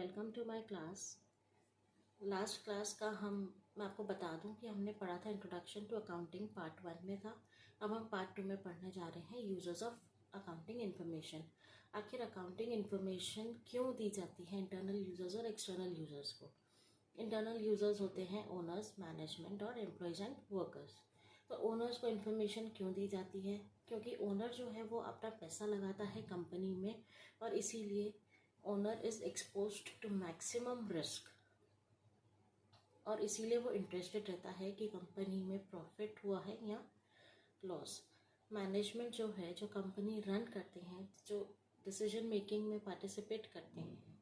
Welcome to my class. Last class का मैं आपको बता दूं कि हमने पढ़ा था इंट्रोडक्शन टू अकाउंटिंग पार्ट 1 में था। अब हम पार्ट 2 में पढ़ने जा रहे हैं यूजर्स ऑफ अकाउंटिंग इन्फॉर्मेशन। आखिर अकाउंटिंग इन्फॉर्मेशन क्यों दी जाती है इंटरनल यूजर्स और एक्सटर्नल यूजर्स को। इंटरनल यूजर्स होते हैं ओनर्स, मैनेजमेंट और एम्प्लॉयज़ एंड वर्कर्स। तो ओनर्स को इन्फॉर्मेशन क्यों दी जाती है? क्योंकि ओनर जो है वो अपना पैसा लगाता है कंपनी में और इसीलिए owner is exposed to maximum risk और इसीलिए वो इंटरेस्टेड रहता है कि कंपनी में प्रॉफिट हुआ है या लॉस। मैनेजमेंट जो है, जो कंपनी रन करते हैं, जो डिसीजन मेकिंग में पार्टिसिपेट करते हैं,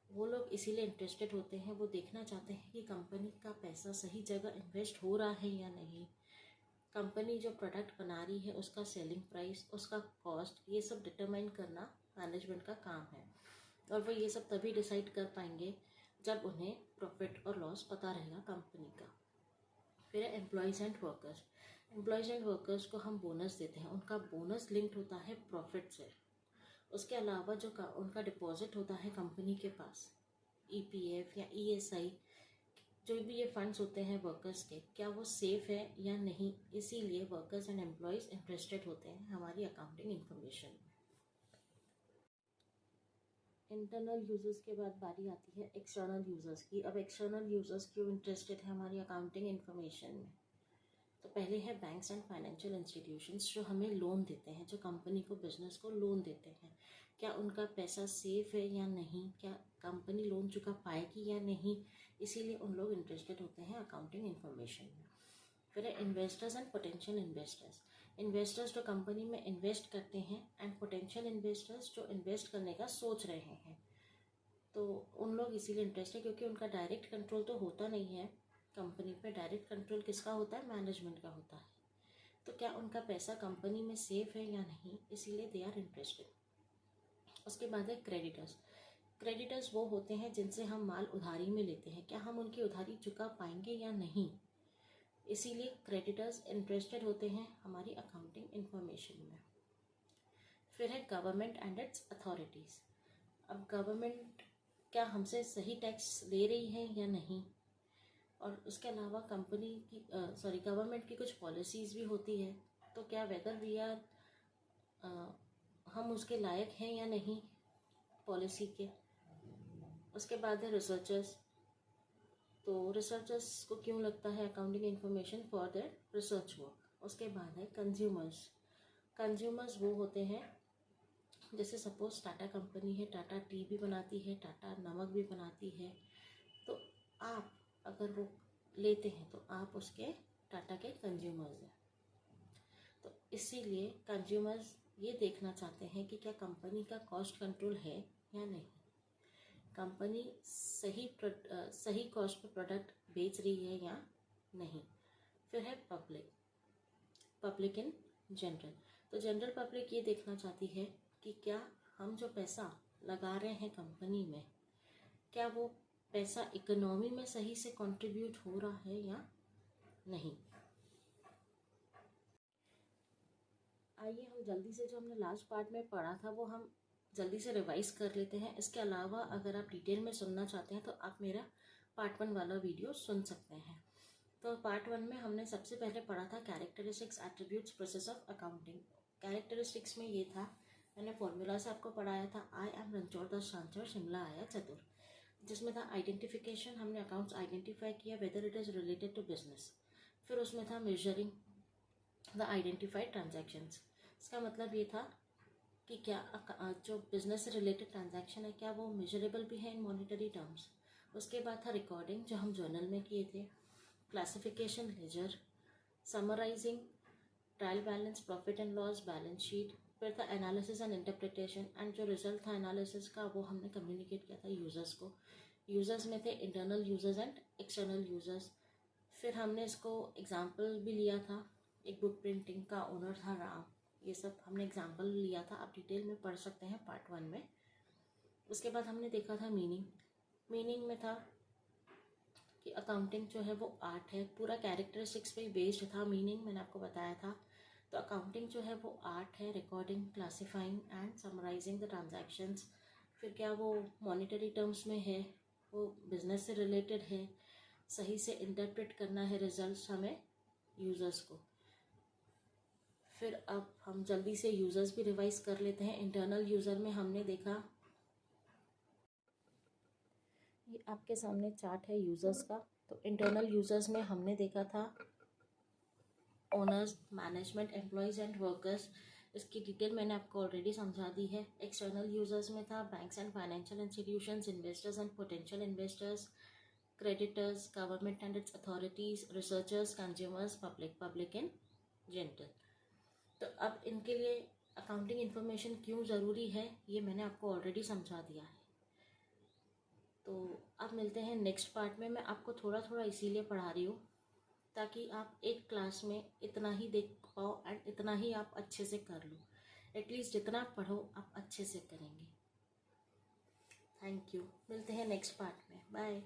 वो लोग इसीलिए इंटरेस्टेड होते हैं। वो देखना चाहते हैं कि कंपनी का पैसा सही जगह इन्वेस्ट हो रहा है या नहीं। कंपनी जो प्रोडक्ट बना रही है उसका सेलिंग प्राइस, उसका कॉस्ट, ये सब डिटरमाइन करना मैनेजमेंट का काम है और वो ये सब तभी डिसाइड कर पाएंगे जब उन्हें प्रॉफिट और लॉस पता रहेगा कंपनी का। फिर है employees and workers. Employees and workers को हम बोनस देते हैं, उनका बोनस लिंक्ड होता है प्रॉफिट से। उसके अलावा जो उनका डिपॉजिट होता है कंपनी के पास, ईपीएफ या ईएसआई, जो भी ये फंड्स होते हैं वर्कर्स के, क्या वो सेफ है या नहीं, इसीलिए वर्कर्स एंड एम्प्लॉयज़ इंटरेस्टेड होते हैं हमारी अकाउंटिंग इन्फॉर्मेशन में। इंटरनल यूजर्स के बाद बारी आती है एक्सटर्नल यूजर्स की। अब एक्सटर्नल यूजर्स क्यों इंटरेस्टेड है हमारी अकाउंटिंग इन्फॉर्मेशन में? तो पहले है बैंक्स एंड फाइनेंशियल इंस्टीट्यूशंस, जो हमें लोन देते हैं, जो कंपनी को, बिजनेस को लोन देते हैं। क्या उनका पैसा सेफ है या नहीं, क्या कंपनी लोन चुका पाएगी या नहीं, इसीलिए उन लोग इंटरेस्टेड होते हैं अकाउंटिंग इन्फॉर्मेशन में। फिर है investors and potential investors. Investors जो कंपनी में इन्वेस्ट करते हैं एंड पोटेंशियल इन्वेस्टर्स जो इन्वेस्ट करने का सोच रहे हैं। तो उन लोग इसीलिए इंटरेस्ट है क्योंकि उनका डायरेक्ट कंट्रोल तो होता नहीं है कंपनी पे। डायरेक्ट कंट्रोल किसका होता है? मैनेजमेंट का होता है। तो क्या उनका पैसा कंपनी में सेफ है या नहीं, इसीलिए दे आर इंटरेस्टेड। उसके बाद है क्रेडिटर्स। क्रेडिटर्स वो होते हैं जिनसे हम माल उधारी में लेते हैं, क्या हम उनकी उधारी चुका पाएंगे या नहीं, इसीलिए क्रेडिटर्स इंटरेस्टेड होते हैं हमारी अकाउंटिंग इन्फॉर्मेशन में। फिर है गवर्नमेंट एंड इट्स अथॉरिटीज़। अब गवर्नमेंट क्या हमसे सही टैक्स ले रही है या नहीं, और उसके अलावा कंपनी की गवर्नमेंट की कुछ पॉलिसीज़ भी होती है, तो क्या वेदर वी आर हम उसके लायक हैं या नहीं पॉलिसी के। उसके बाद है रिसर्चर्स। तो रिसर्चर्स को क्यों लगता है accounting information? For their research work. उसके बाद है कंज्यूमर्स। कंज्यूमर्स वो होते हैं, जैसे सपोज टाटा कंपनी है, टाटा टी भी बनाती है, टाटा नमक भी बनाती है, तो आप अगर वो लेते हैं तो आप उसके टाटा के कंज्यूमर्स हैं। तो इसीलिए कंज्यूमर्स ये देखना चाहते हैं कि क्या कंपनी का कॉस्ट कंट्रोल है या नहीं, कंपनी सही कॉस्ट पर प्रोडक्ट बेच रही है या नहीं। फिर है पब्लिक इन जनरल। तो जनरल पब्लिक ये देखना चाहती है कि क्या हम जो पैसा लगा रहे हैं कंपनी में, क्या वो पैसा इकोनॉमी में सही से कंट्रीब्यूट हो रहा है या नहीं। आइए हम जल्दी से जो हमने लास्ट पार्ट में पढ़ा था वो हम जल्दी से रिवाइज कर लेते हैं। इसके अलावा अगर आप डिटेल में सुनना चाहते हैं तो आप मेरा पार्ट 1 वाला वीडियो सुन सकते हैं। तो पार्ट 1 में हमने सबसे पहले पढ़ा था characteristics, attributes, process of accounting. Characteristics में ये था, मैंने फॉर्मूला से आपको पढ़ाया था, आई एम रणछोड़ दास छांचर, शिमला आया चतुर, जिसमें था आइडेंटिफिकेशन, हमने अकाउंट्स आइडेंटिफाई किया whether it is related to business. फिर उसमें था मेजरिंग द आइडेंटिफाइड ट्रांजैक्शंस। इसका मतलब ये था कि क्या जो बिजनेस से रिलेटेड ट्रांजैक्शन है क्या वो मेजरेबल भी है इन मॉनिटरी टर्म्स। उसके बाद था रिकॉर्डिंग, जो हम जर्नल में किए थे, classification, ledger, summarising, trial balance, profit and loss, balance sheet. फिर था एनालिसिस एंड इंटरप्रिटेशन, एंड जो रिजल्ट था एनालिसिस का वो हमने कम्युनिकेट किया था यूजर्स को। यूजर्स में थे internal users and external users. फिर हमने इसको एग्जाम्पल भी लिया था, एक बुक प्रिंटिंग का ओनर था राम, ये सब हमने एग्जाम्पल लिया था, आप डिटेल में पढ़ सकते हैं पार्ट 1 में। उसके बाद हमने देखा था मीनिंग में था कि अकाउंटिंग जो है वो आर्ट है, पूरा कैरेक्टरिस्टिक्स पे बेस्ड था मीनिंग, मैंने आपको बताया था। तो अकाउंटिंग जो है वो आर्ट है, recording, classifying and summarising the transactions. फिर क्या वो मॉनेटरी टर्म्स में है, वो बिजनेस से रिलेटेड है, सही से इंटरप्रेट करना है रिजल्ट्स हमें यूज़र्स को। फिर अब हम जल्दी से यूज़र्स भी रिवाइज कर लेते हैं। इंटरनल यूज़र में हमने देखा, ये आपके सामने चार्ट है यूज़र्स का। तो इंटरनल यूज़र्स में हमने देखा था owners, management, employees and workers. इसकी डिटेल मैंने आपको ऑलरेडी समझा दी है। एक्सटर्नल यूज़र्स में था banks and financial institutions, investors and potential investors, creditors, government and it's authorities, researchers, consumers, public in general. तो अब इनके लिए अकाउंटिंग इन्फॉर्मेशन क्यों ज़रूरी है ये मैंने आपको ऑलरेडी समझा दिया है। तो अब मिलते हैं नेक्स्ट पार्ट में। मैं आपको थोड़ा थोड़ा इसीलिए पढ़ा रही हूँ ताकि आप एक क्लास में इतना ही देख पाओ एंड इतना ही आप अच्छे से कर लो। एटलीस्ट जितना आप पढ़ो आप अच्छे से करेंगे। Thank you. मिलते हैं नेक्स्ट पार्ट में। बाय।